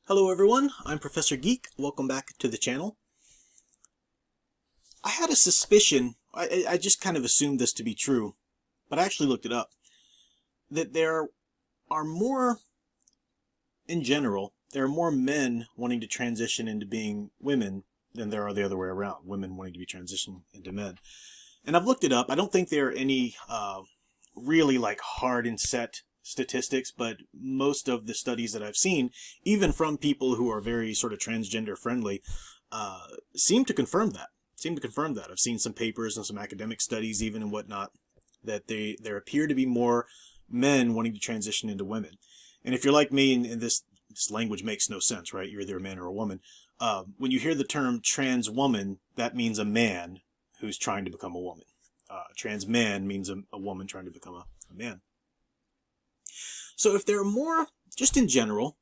Hello everyone, I'm Professor Geek. Welcome back to the channel. I had a suspicion, I just kind of assumed this to be true, but I actually looked it up, that there are more, in general, there are more men wanting to transition into being women than there are the other way around, women wanting to be transitioned into men. And I've looked it up. I don't think there are any really hard and set statistics, but most of the studies that I've seen, even from people who are very sort of transgender friendly, seem to confirm that. I've seen some papers and some academic studies even and whatnot that there appear to be more men wanting to transition into women. And if you're like me and this language makes no sense, right? You're either a man or a woman. When you hear the term trans woman, that means a man who's trying to become a woman. Trans man means a woman trying to become a man. So if there are more, just in general,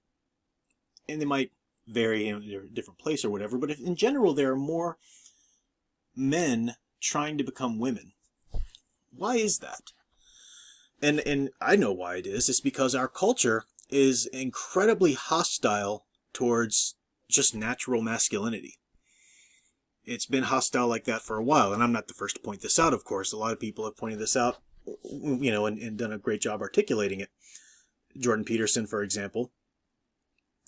and they might vary in a different place or whatever, but if in general there are more men trying to become women, why is that? And I know why it is. It's because our culture is incredibly hostile towards just natural masculinity. It's been hostile like that for a while, and I'm not the first to point this out, of course. A lot of people have pointed this out, and done a great job articulating it. Jordan Peterson, for example,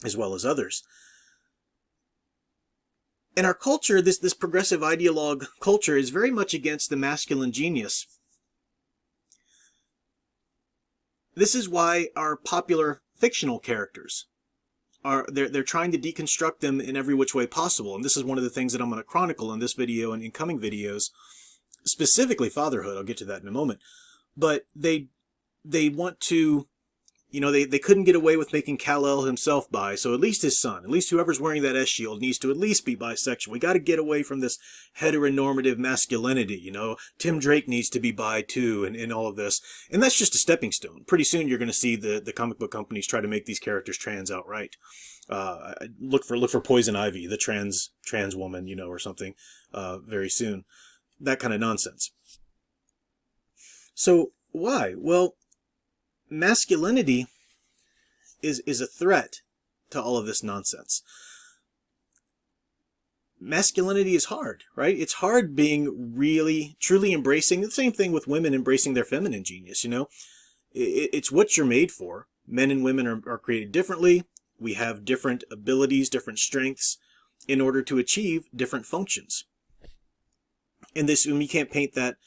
as well as others. And our culture, this progressive ideologue culture, is very much against the masculine genius. This is why our popular fictional characters they're trying to deconstruct them in every which way possible. And this is one of the things that I'm going to chronicle in this video and in coming videos, specifically fatherhood. I'll get to that in a moment. But they want to, they couldn't get away with making Kal-El himself bi, so at least his son, at least whoever's wearing that S-shield needs to at least be bisexual. We got to get away from this heteronormative masculinity, Tim Drake needs to be bi too, and all of this. And that's just a stepping stone. Pretty soon you're going to see the comic book companies try to make these characters trans outright. Look for Poison Ivy, the trans woman, or something, very soon. That kind of nonsense. So why? Well, masculinity is a threat to all of this nonsense. Masculinity is hard, right? It's hard being really, truly embracing. The same thing with women embracing their feminine genius, It's what you're made for. Men and women are created differently. We have different abilities, different strengths in order to achieve different functions. And we can't paint that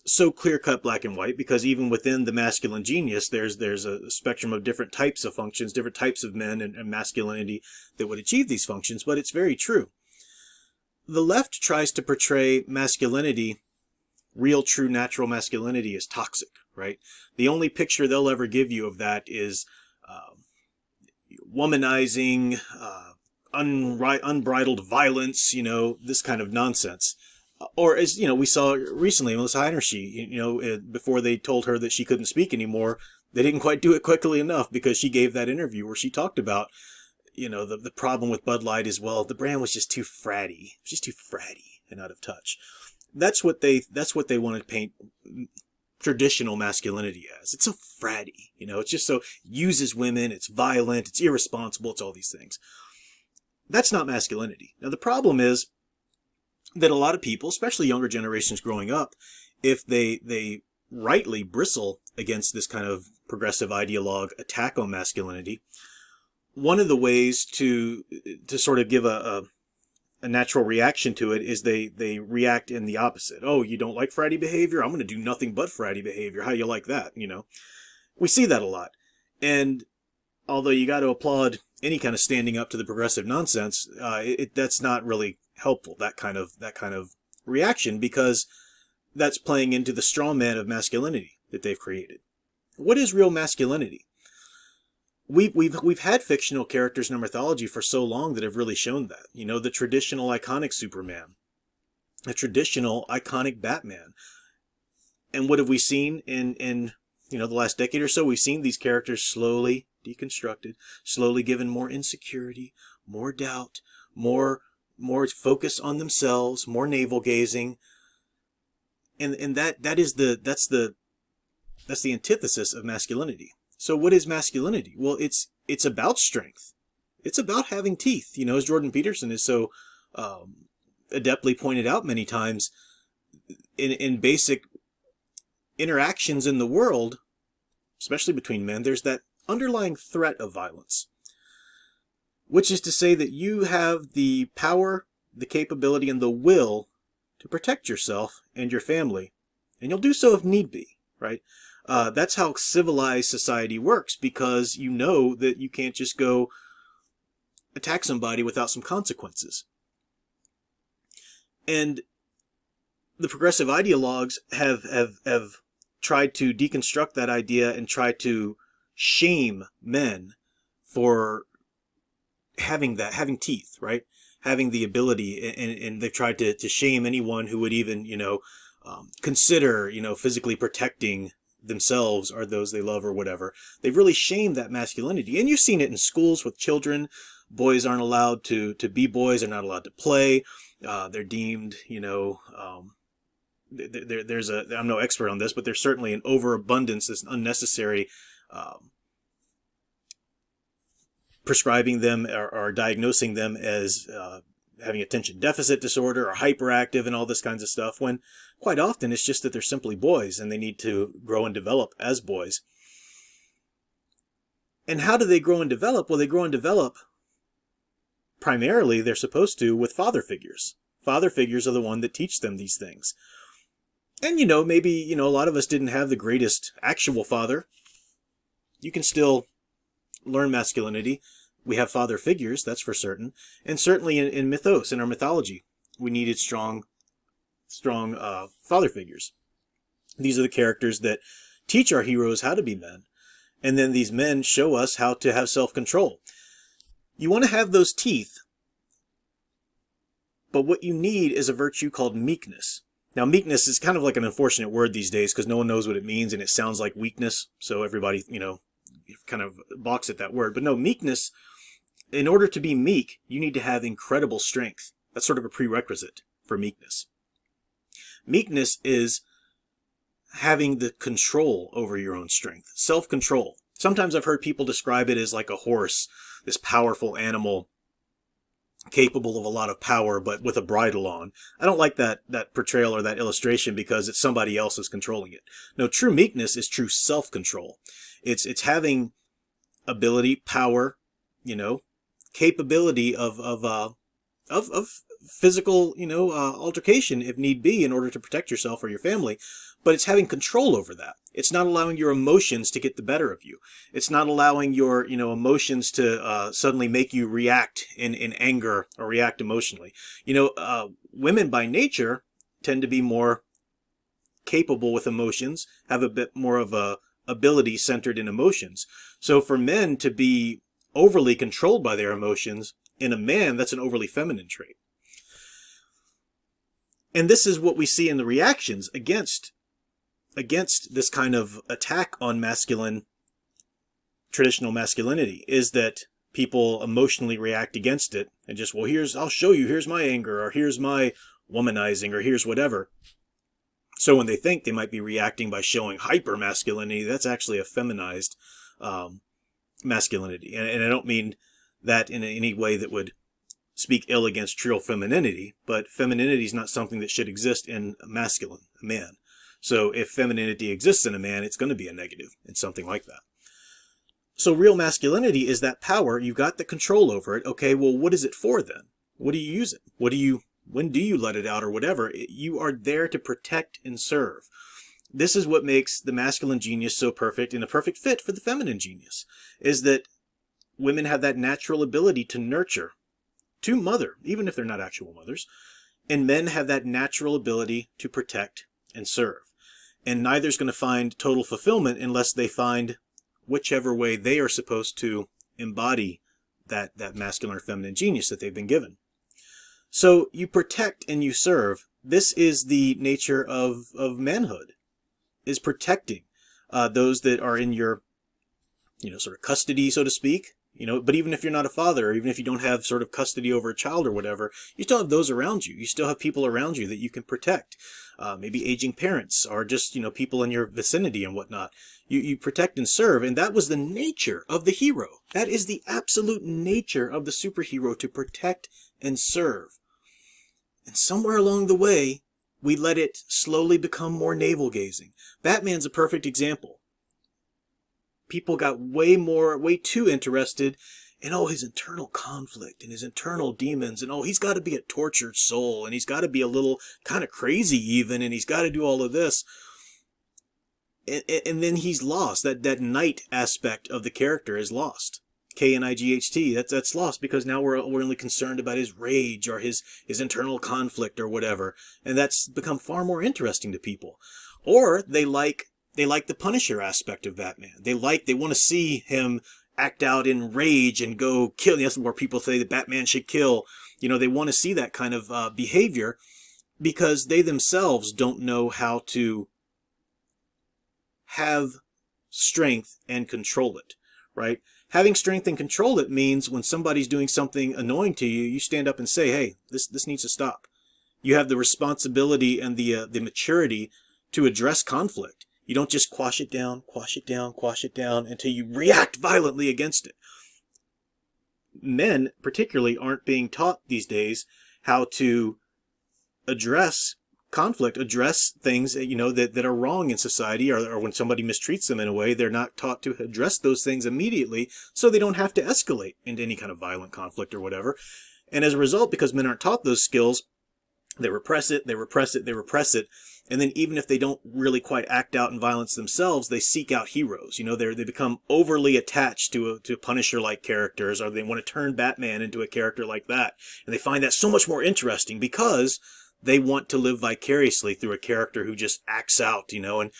so clear-cut black and white, because even within the masculine genius, there's a spectrum of different types of functions, different types of men and masculinity that would achieve these functions, but it's very true. The left tries to portray masculinity, real, true, natural masculinity, as toxic, right? The only picture they'll ever give you of that is womanizing, unbridled violence, this kind of nonsense. Or as, we saw recently, Melissa Heinershi, before they told her that she couldn't speak anymore, they didn't quite do it quickly enough, because she gave that interview where she talked about, the problem with Bud Light is, well, the brand was just too fratty. It was just too fratty and out of touch. That's what they want to paint traditional masculinity as. It's so fratty, it's just so, uses women, it's violent, it's irresponsible, it's all these things. That's not masculinity. Now the problem is that a lot of people, especially younger generations growing up, if they rightly bristle against this kind of progressive ideologue attack on masculinity, one of the ways to sort of give a natural reaction to it is they react in the opposite. Oh, you don't like fratty behavior? I'm going to do nothing but fratty behavior. How do you like that? We see that a lot. And although you got to applaud any kind of standing up to the progressive nonsense, that's not really helpful, that kind of reaction, because that's playing into the straw man of masculinity that they've created. What is real masculinity? We've had fictional characters in our mythology for so long that have really shown that. The traditional iconic Superman, the traditional iconic Batman. And what have we seen in the last decade or so? We've seen these characters slowly deconstructed, slowly given more insecurity, more doubt, more focus on themselves, more navel gazing, and that's the antithesis of masculinity. So what is masculinity? Well, it's about strength. It's about having teeth. As Jordan Peterson is so adeptly pointed out many times, in basic interactions in the world, especially between men, there's that underlying threat of violence, which is to say that you have the power, the capability, and the will to protect yourself and your family, and you'll do so if need be, right? That's how civilized society works, because you know that you can't just go attack somebody without some consequences. And the progressive ideologues have tried to deconstruct that idea and try to shame men for having teeth, right? Having the ability, and they've tried to shame anyone who would even, consider, physically protecting themselves or those they love or whatever. They've really shamed that masculinity. And you've seen it in schools with children. Boys aren't allowed to be boys. They're not allowed to play. They're deemed, there's I'm no expert on this, but there's certainly an overabundance, this unnecessary prescribing them or diagnosing them as having attention deficit disorder or hyperactive and all this kinds of stuff, when quite often it's just that they're simply boys and they need to grow and develop as boys. And how do they grow and develop? Well, they grow and develop primarily, they're supposed to, with father figures. Father figures are the one that teach them these things. And, maybe, a lot of us didn't have the greatest actual father. You can still learn masculinity. We have father figures, that's for certain. And certainly in mythos, in our mythology, we needed strong father figures. These are the characters that teach our heroes how to be men. And then these men show us how to have self-control. You want to have those teeth, but what you need is a virtue called meekness. Now, meekness is kind of like an unfortunate word these days because no one knows what it means and it sounds like weakness. So everybody, kind of balks at that word. But no, meekness, in order to be meek, you need to have incredible strength. That's sort of a prerequisite for meekness. Meekness is having the control over your own strength, self-control. Sometimes I've heard people describe it as like a horse, this powerful animal capable of a lot of power, but with a bridle on. I don't like that portrayal or that illustration because it's somebody else who's controlling it. No, true meekness is true self-control. It's having ability, power, capability of physical, altercation if need be in order to protect yourself or your family. But it's having control over that. It's not allowing your emotions to get the better of you. It's not allowing your, emotions to suddenly make you react in anger or react emotionally. Women by nature tend to be more capable with emotions, have a bit more of a ability centered in emotions. So for men to be overly controlled by their emotions, in a man, that's an overly feminine trait. And this is what we see in the reactions against this kind of attack on traditional masculinity, is that people emotionally react against it and just, well, I'll show you, here's my anger, or here's my womanizing, or here's whatever. So when they think they might be reacting by showing hyper masculinity, that's actually a feminized masculinity. And I don't mean that in any way that would speak ill against true femininity, but femininity is not something that should exist in a man. So if femininity exists in a man, it's going to be a negative in something like that. So real masculinity is that power. You've got the control over it. Okay, well, what is it for then? What do you use it? When do you let it out or whatever? You are there to protect and serve. This is what makes the masculine genius so perfect and a perfect fit for the feminine genius, is that women have that natural ability to nurture, to mother, even if they're not actual mothers, and men have that natural ability to protect and serve. And neither's going to find total fulfillment unless they find whichever way they are supposed to embody that masculine or feminine genius that they've been given. So you protect and you serve. This is the nature of manhood, is protecting those that are in your, sort of custody, so to speak. But even if you're not a father, or even if you don't have sort of custody over a child or whatever, you still have those around you. You still have people around you that you can protect. Maybe aging parents, or just, people in your vicinity and whatnot. You protect and serve, and that was the nature of the hero. That is the absolute nature of the superhero, to protect and serve. And somewhere along the way, we let it slowly become more navel-gazing. Batman's a perfect example. People got way too interested in, his internal conflict and his internal demons, and he's got to be a tortured soul, and he's got to be a little kind of crazy even, and he's got to do all of this. And then he's lost. That knight aspect of the character is lost. K-N-I-G-H-T. That's lost, because now we're only concerned about his rage or his internal conflict or whatever, and that's become far more interesting to people. Or they like the Punisher aspect of Batman. They want to see him act out in rage and go kill. That's where people say that Batman should kill. They want to see that kind of behavior, because they themselves don't know how to have strength and control it, right? Having strength and control it means when somebody's doing something annoying to you, you stand up and say, hey, this needs to stop. You have the responsibility and the maturity to address conflict. You don't just quash it down until you react violently against it. Men, particularly, aren't being taught these days how to address conflict, address things, that are wrong in society, or when somebody mistreats them in a way, they're not taught to address those things immediately, so they don't have to escalate into any kind of violent conflict or whatever. And as a result, because men aren't taught those skills, they repress it, and then even if they don't really quite act out in violence themselves, they seek out heroes. They become overly attached to Punisher-like characters, or they want to turn Batman into a character like that, and they find that so much more interesting because they want to live vicariously through a character who just acts out, and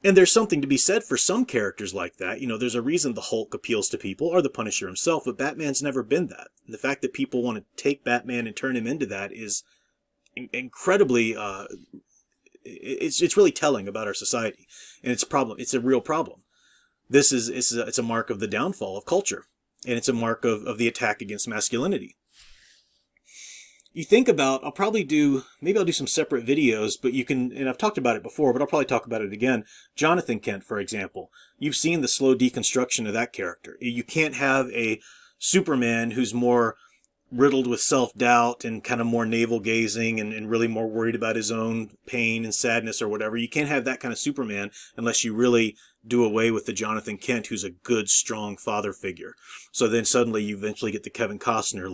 there's something to be said for some characters like that. There's a reason the Hulk appeals to people, or the Punisher himself, but Batman's never been that. And the fact that people want to take Batman and turn him into that is incredibly, it's really telling about our society, and it's a real problem. It's a mark of the downfall of culture, and it's a mark of the attack against masculinity. You think about, I'll do some separate videos, but you can, and I've talked about it before, but I'll probably talk about it again. Jonathan Kent, for example. You've seen the slow deconstruction of that character. You can't have a Superman who's more riddled with self-doubt and kind of more navel-gazing and really more worried about his own pain and sadness or whatever. You can't have that kind of Superman unless you really do away with the Jonathan Kent who's a good, strong father figure. So then suddenly you eventually get the Kevin Costner,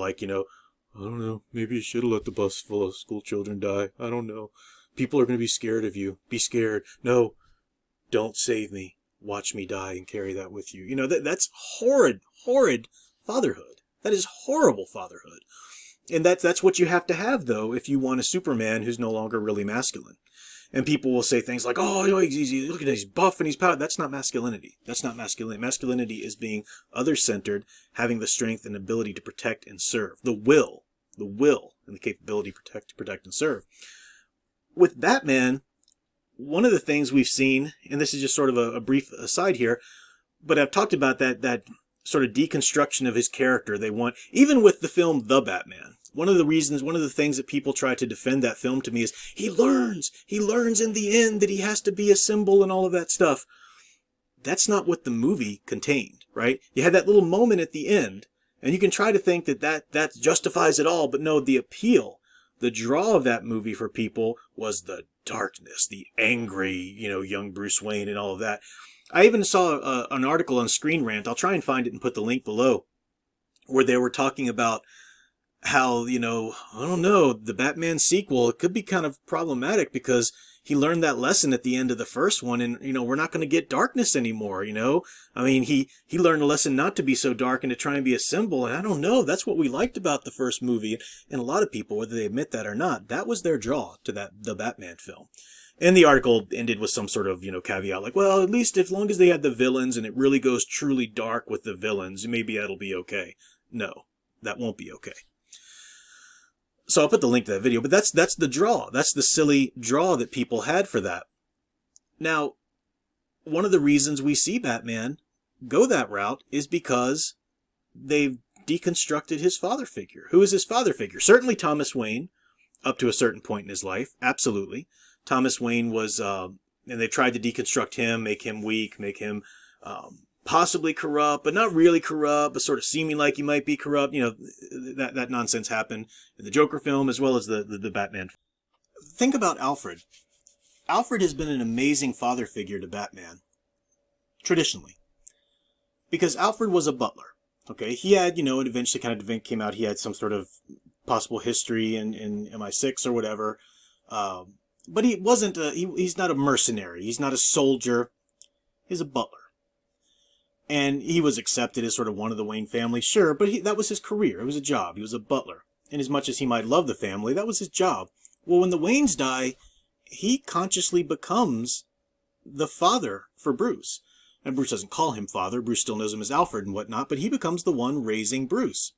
I don't know, maybe you should have let the bus full of school children die. I don't know. People are going to be scared of you. Be scared. No, don't save me. Watch me die and carry that with you. That's horrid fatherhood. That is horrible fatherhood. And that's what you have to have, though, if you want a Superman who's no longer really masculine. And people will say things like, he's look at him, he's buff and he's powerful. That's not masculinity. That's not masculinity. Masculinity is being other-centered, having the strength and ability to protect and serve. The will and the capability to protect and serve. With Batman, one of the things we've seen, and this is just sort of a brief aside here, but I've talked about that sort of deconstruction of his character they want, even with the film The Batman. One of the things that people try to defend that film to me is he learns in the end that he has to be a symbol and all of that stuff. That's not what the movie contained, right? You had that little moment at the end, and you can try to think that justifies it all, but no, the appeal, the draw of that movie for people was the darkness, the angry, young Bruce Wayne and all of that. I even saw an article on Screen Rant, I'll try and find it and put the link below, where they were talking about how, I don't know, the Batman sequel, it could be kind of problematic because he learned that lesson at the end of the first one, and, we're not going to get darkness anymore, I mean, he learned a lesson not to be so dark and to try and be a symbol, and I don't know, that's what we liked about the first movie, and a lot of people, whether they admit that or not, that was their draw to the Batman film. And the article ended with some sort of, caveat, like, well, at least as long as they had the villains and it really goes truly dark with the villains, maybe that'll be okay. No, that won't be okay. So I'll put the link to that video, but that's the draw. That's the silly draw that people had for that. Now, one of the reasons we see Batman go that route is because they've deconstructed his father figure. Who is his father figure? Certainly Thomas Wayne, up to a certain point in his life. Absolutely. Thomas Wayne was, and they tried to deconstruct him, make him weak, make him possibly corrupt, but not really corrupt, but sort of seeming like he might be corrupt. You know, that nonsense happened in the Joker film as well as the Batman. Think about Alfred. Alfred has been an amazing father figure to Batman, traditionally. Because Alfred was a butler. Okay, he had, you know, it eventually kind of came out, he had some sort of possible history in MI6 or whatever. But he wasn't, he's not a mercenary. He's not a soldier. He's a butler. And he was accepted as sort of one of the Wayne family, sure, but that was his career. It was a job. He was a butler. And as much as he might love the family, that was his job. Well, when the Waynes die, he consciously becomes the father for Bruce. And Bruce doesn't call him father. Bruce still knows him as Alfred and whatnot, but he becomes the one raising Bruce.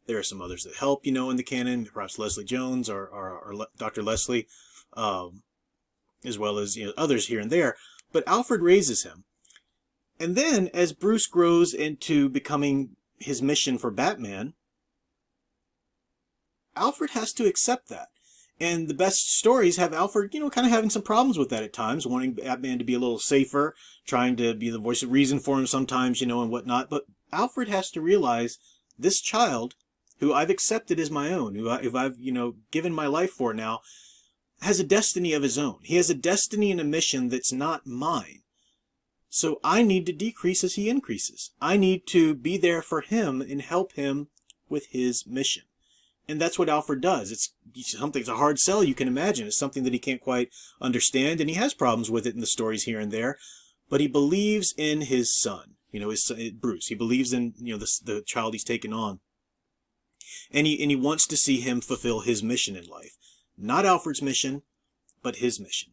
There are some others that help, you know, in the canon, perhaps Leslie Jones or Dr. Leslie, as well as, you know, others here and there. But Alfred raises him. And then, as Bruce grows into becoming his mission for Batman, Alfred has to accept that. And the best stories have Alfred, you know, kind of having some problems with that at times, wanting Batman to be a little safer, trying to be the voice of reason for him sometimes, you know, and whatnot. But Alfred has to realize this child, who I've accepted as my own, who I've, you know, given my life for now, has a destiny of his own. He has a destiny and a mission that's not mine. So I need to decrease as he increases. I need to be there for him and help him with his mission. And that's what Alfred does. It's a hard sell, you can imagine. It's something that he can't quite understand, and he has problems with it in the stories here and there. But he believes in his son, you know, his son, Bruce. He believes in, you know, the child he's taken on. And he wants to see him fulfill his mission in life. Not Alfred's mission, but his mission.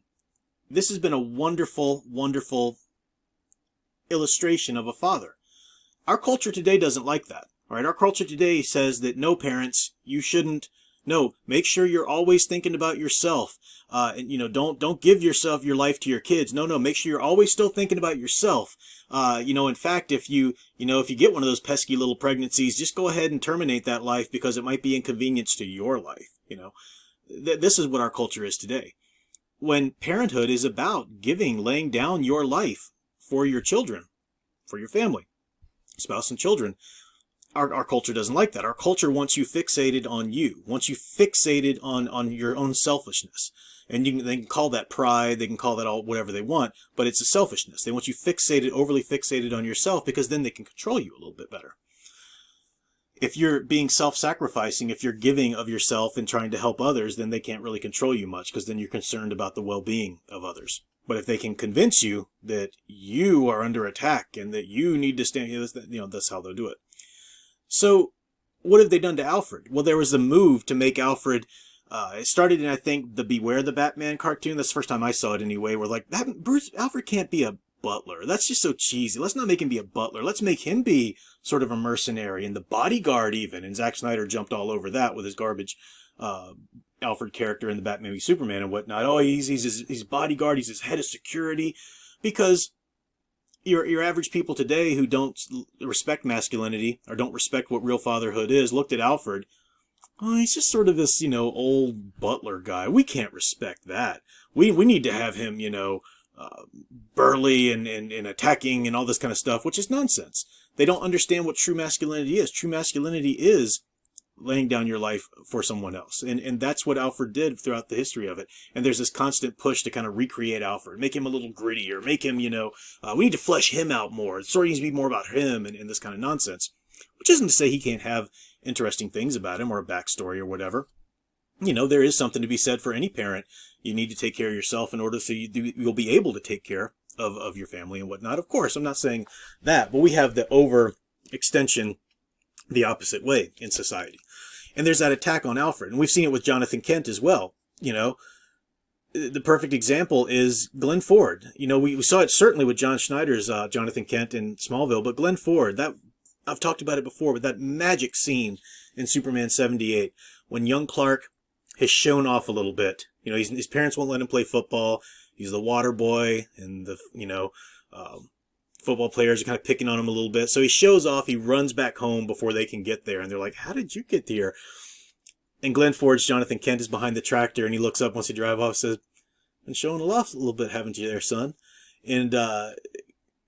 This has been a wonderful, wonderful illustration of a father. Our culture today doesn't like that. All right, our culture today says that no, parents, you shouldn't. No, make sure you're always thinking about yourself. And you know, don't give yourself your life to your kids. No, make sure you're always still thinking about yourself. You know, in fact, if you get one of those pesky little pregnancies, just go ahead and terminate that life because it might be inconvenience to your life. You know, this is what our culture is today. When parenthood is about laying down your life for your children, for your family, spouse and children. Our culture doesn't like that. Our culture wants you fixated on you, wants you fixated on your own selfishness. And they can call that pride, they can call that all whatever they want, but it's a selfishness. They want you overly fixated on yourself because then they can control you a little bit better. If you're being self-sacrificing, if you're giving of yourself and trying to help others, then they can't really control you much because then you're concerned about the well-being of others. But if they can convince you that you are under attack and that you need to stand, you know, that's how they'll do it. So, what have they done to Alfred? Well, there was a move to make Alfred, it started in, I think, the Beware the Batman cartoon. That's the first time I saw it anyway, where like, Alfred can't be a butler. That's just so cheesy. Let's not make him be a butler. Let's make him be sort of a mercenary and the bodyguard even. And Zack Snyder jumped all over that with his garbage Alfred character in the Batman v Superman and whatnot. Oh, he's his bodyguard. He's his head of security. Because your average people today who don't respect masculinity or don't respect what real fatherhood is looked at Alfred. Oh, he's just sort of this, you know, old butler guy. We can't respect that. We need to have him, you know, burly and attacking and all this kind of stuff, which is nonsense. They don't understand what true masculinity is. True masculinity is laying down your life for someone else. And that's what Alfred did throughout the history of it. And there's this constant push to kind of recreate Alfred, make him a little grittier, make him, you know, we need to flesh him out more. The story needs to be more about him and this kind of nonsense. Which isn't to say he can't have interesting things about him or a backstory or whatever. You know, there is something to be said for any parent. You need to take care of yourself in order so you'll be able to take care of your family and whatnot. Of course, I'm not saying that, but we have the overextension the opposite way in society. And there's that attack on Alfred. And we've seen it with Jonathan Kent as well. You know, the perfect example is Glenn Ford. You know, we saw it certainly with John Schneider's Jonathan Kent in Smallville, but Glenn Ford, that I've talked about it before, but that magic scene in Superman 78 when young Clark has shown off a little bit. You know, his parents won't let him play football. He's the water boy and the, you know, football players are kind of picking on him a little bit. So he shows off, he runs back home before they can get there. And they're like, how did you get here? And Glenn Ford's Jonathan Kent is behind the tractor, and he looks up once he drives off and says, been showing off a little bit, haven't you there, son? And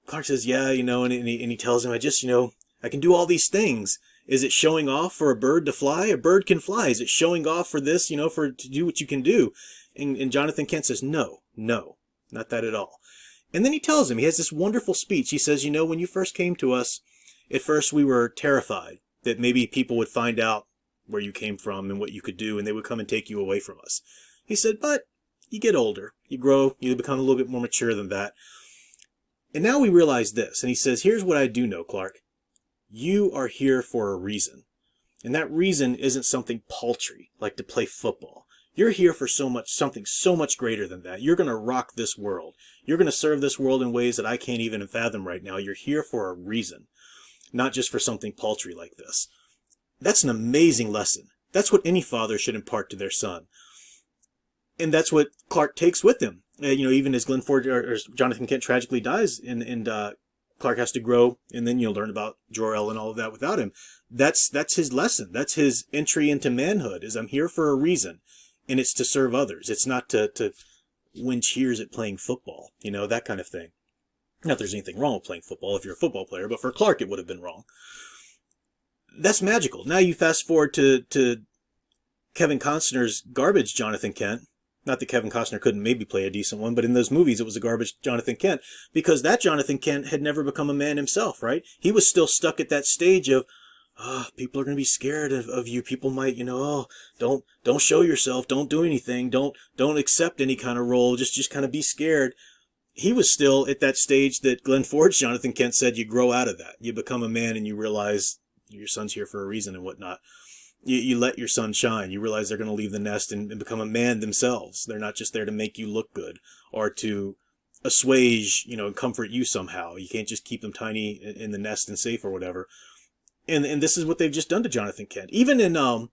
Clark says, yeah, and he tells him, I can do all these things. Is it showing off for a bird to fly? A bird can fly. Is it showing off for this, to do what you can do? And Jonathan Kent says, no, not that at all. And then he tells him, he has this wonderful speech. He says, when you first came to us, at first we were terrified that maybe people would find out where you came from and what you could do, and they would come and take you away from us. He said, but you get older, you grow, you become a little bit more mature than that. And now we realize this. And he says, here's what I do know, Clark. You are here for a reason. And that reason isn't something paltry, like to play football. You're here for something so much greater than that. You're going to rock this world. You're going to serve this world in ways that I can't even fathom right now. You're here for a reason, not just for something paltry like this. That's an amazing lesson. That's what any father should impart to their son. And that's what Clark takes with him. Even as Glenn Ford or Jonathan Kent tragically dies, and Clark has to grow, and then you'll learn about Jor-El and all of that without him. That's his lesson. That's his entry into manhood, is I'm here for a reason, and it's to serve others. It's not to win cheers at playing football, that kind of thing. Not that there's anything wrong with playing football if you're a football player, but for Clark it would have been wrong. That's magical. Now you fast forward to Kevin Costner's garbage Jonathan Kent. Not that Kevin Costner couldn't maybe play a decent one, but in those movies it was a garbage Jonathan Kent, because that Jonathan Kent had never become a man himself, right? He was still stuck at that stage of, people are going to be scared of you. People might, don't show yourself, don't do anything, don't accept any kind of role, just kind of be scared. He was still at that stage that Glenn Ford's Jonathan Kent said you grow out of that. You become a man and you realize your son's here for a reason and whatnot. You let your son shine. You realize they're going to leave the nest and become a man themselves. They're not just there to make you look good or to assuage, and comfort you somehow. You can't just keep them tiny in the nest and safe or whatever. And this is what they've just done to Jonathan Kent. Even in I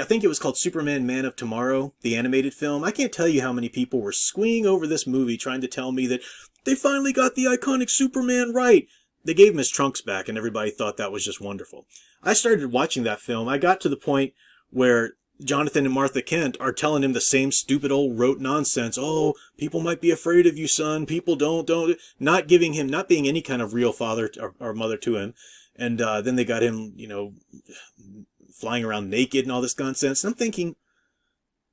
think it was called Superman Man of Tomorrow, the animated film. I can't tell you how many people were squeeing over this movie trying to tell me that they finally got the iconic Superman right. They gave him his trunks back, and everybody thought that was just wonderful. I started watching that film. I got to the point where Jonathan and Martha Kent are telling him the same stupid old rote nonsense. Oh, people might be afraid of you, son. People don't. Not being any kind of real father or mother to him. And then they got him, flying around naked and all this nonsense. And I'm thinking,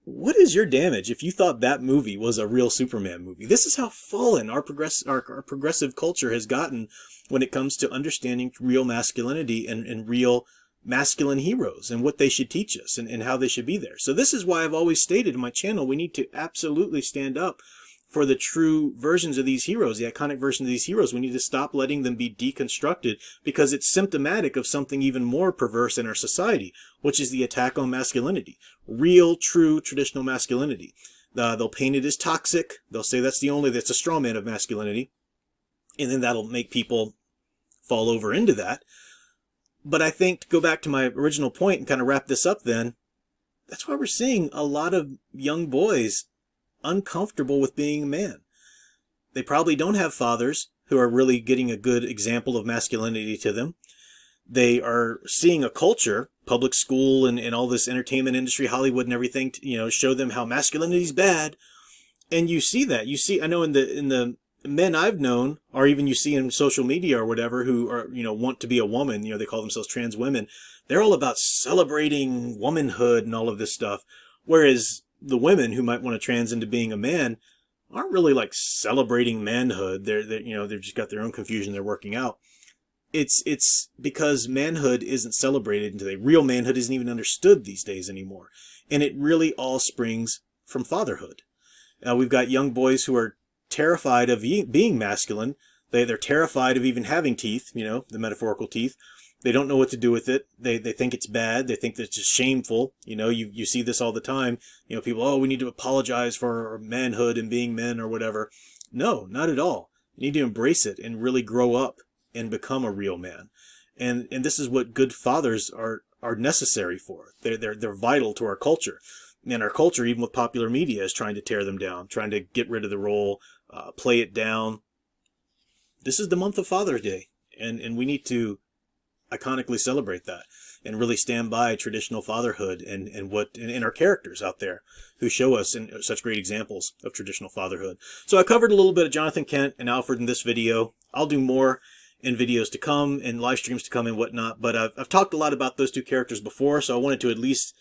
what is your damage if you thought that movie was a real Superman movie? This is how fallen our progressive culture has gotten when it comes to understanding real masculinity and real masculine heroes and what they should teach us and how they should be there. So this is why I've always stated in my channel, we need to absolutely stand up for the true versions of these heroes, the iconic version of these heroes. We need to stop letting them be deconstructed, because it's symptomatic of something even more perverse in our society, which is the attack on masculinity. Real, true, traditional masculinity. They'll paint it as toxic. They'll say that's a straw man of masculinity. And then that'll make people fall over into that. But I think, to go back to my original point and kind of wrap this up then, that's why we're seeing a lot of young boys uncomfortable with being a man. They probably don't have fathers who are really getting a good example of masculinity to them. They are seeing a culture, public school and all this entertainment industry, Hollywood and everything, show them how masculinity is bad. And you see that. I know in the men I've known, or even you see in social media or whatever, who are, want to be a woman, they call themselves trans women. They're all about celebrating womanhood and all of this stuff. Whereas the women who might want to trans into being a man aren't really like celebrating manhood. They've just got their own confusion they're working out. It's because manhood isn't celebrated today. Real manhood isn't even understood these days anymore. And it really all springs from fatherhood. We've got young boys who are terrified of being masculine. They're terrified of even having teeth, the metaphorical teeth. They don't know what to do with it. They think it's bad. They think that it's just shameful. You see this all the time. People, we need to apologize for our manhood and being men or whatever. No, not at all. You need to embrace it and really grow up and become a real man. And this is what good fathers are necessary for. They're vital to our culture. And our culture, even with popular media, is trying to tear them down, trying to get rid of the role, play it down. this is the month of Father's Day, and we need to iconically celebrate that and really stand by traditional fatherhood and our characters out there who show us in such great examples of traditional fatherhood. So I covered a little bit of Jonathan Kent and Alfred in this video. I'll do more in videos to come and live streams to come and whatnot, but I've talked a lot about those two characters before, so I wanted to at least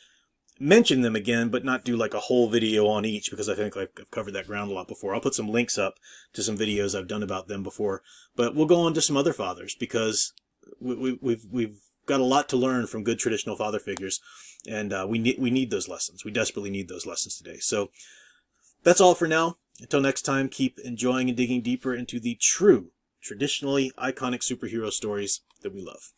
mention them again, but not do like a whole video on each, because I think I've covered that ground a lot before. I'll put some links up to some videos I've done about them before, but we'll go on to some other fathers, because we've got a lot to learn from good traditional father figures, and we need those lessons. We desperately need those lessons today. So that's all for now. Until next time, keep enjoying and digging deeper into the true, traditionally iconic superhero stories that we love.